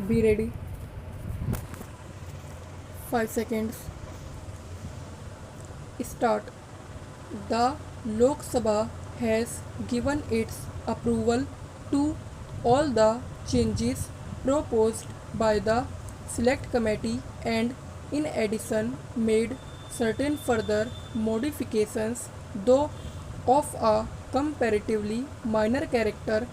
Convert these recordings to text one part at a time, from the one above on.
Be ready. 5 seconds. Start. The Lok Sabha has given its approval to all the changes proposed by the Select Committee and in addition made certain further modifications, though of a comparatively minor character.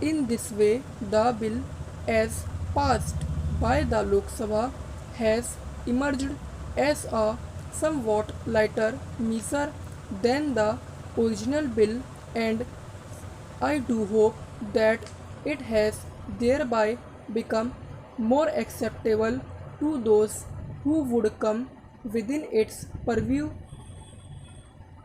In this way, the bill, as passed by the Lok Sabha, has emerged as a somewhat lighter measure than the original bill, and I do hope that it has thereby become more acceptable to those who would come within its purview.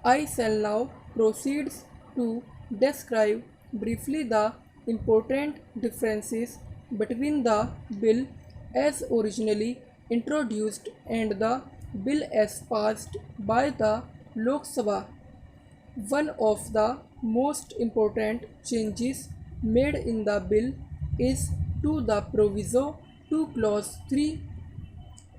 I shall now proceed to describe briefly the important differences between the bill as originally introduced and the bill as passed by the Lok Sabha. One of the most important changes made in the bill is to the proviso to clause 3.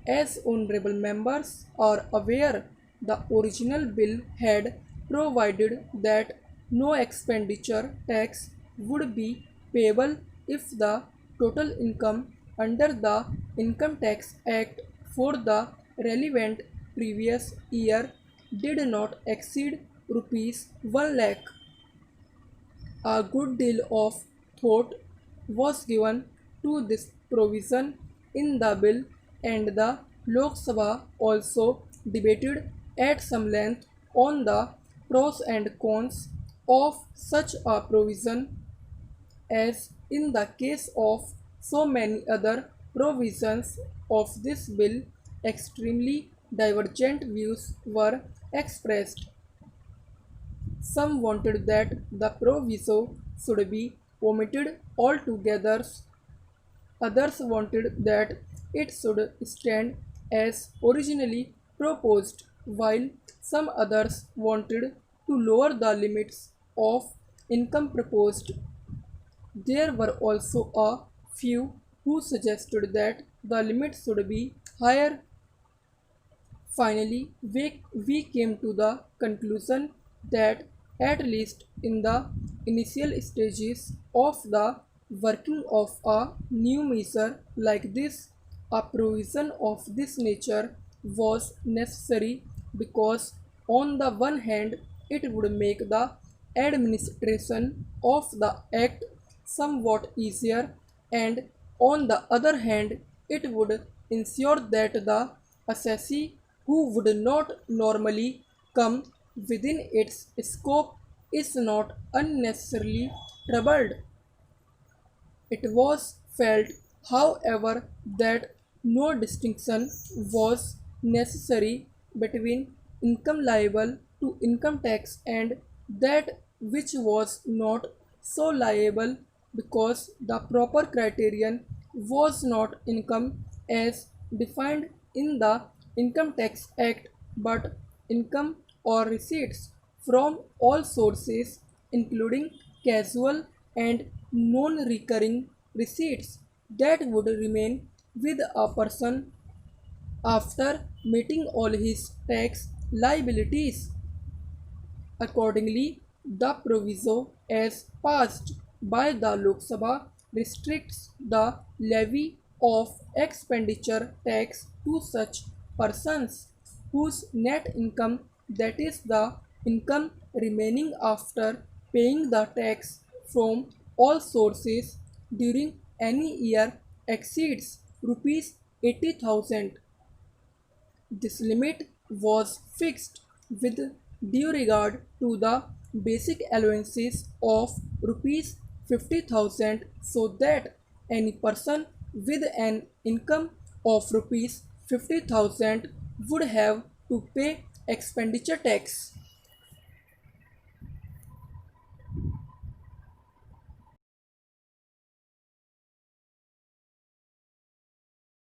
As honorable members are aware, the original bill had provided that no expenditure tax would be payable if the total income under the Income Tax Act for the relevant previous year did not exceed rupees 1 lakh. A good deal of thought was given to this provision in the bill, and the Lok Sabha also debated at some length on the pros and cons of such a provision. As in the case of so many other provisions of this bill, extremely divergent views were expressed. Some wanted that the proviso should be omitted altogether, others wanted that it should stand as originally proposed, while some others wanted to lower the limits of income proposed. There were also a few who suggested that the limit should be higher. Finally, we came to the conclusion that, at least in the initial stages of the working of a new measure like this, a provision of this nature was necessary because, on the one hand, it would make the administration of the act somewhat easier, and on the other hand, it would ensure that the assessee who would not normally come within its scope is not unnecessarily troubled. It was felt, however, that no distinction was necessary between income liable to income tax and that which was not so liable, because the proper criterion was not income as defined in the Income Tax Act, but income or receipts from all sources, including casual and non-recurring receipts that would remain with a person after meeting all his tax liabilities. Accordingly, the proviso as passed by the Lok Sabha restricts the levy of expenditure tax to such persons whose net income, that is the income remaining after paying the tax from all sources during any year, exceeds rupees 80,000. This limit was fixed with due regard to the basic allowances of rupees 50,000, so that any person with an income of rupees 50,000 would have to pay expenditure tax.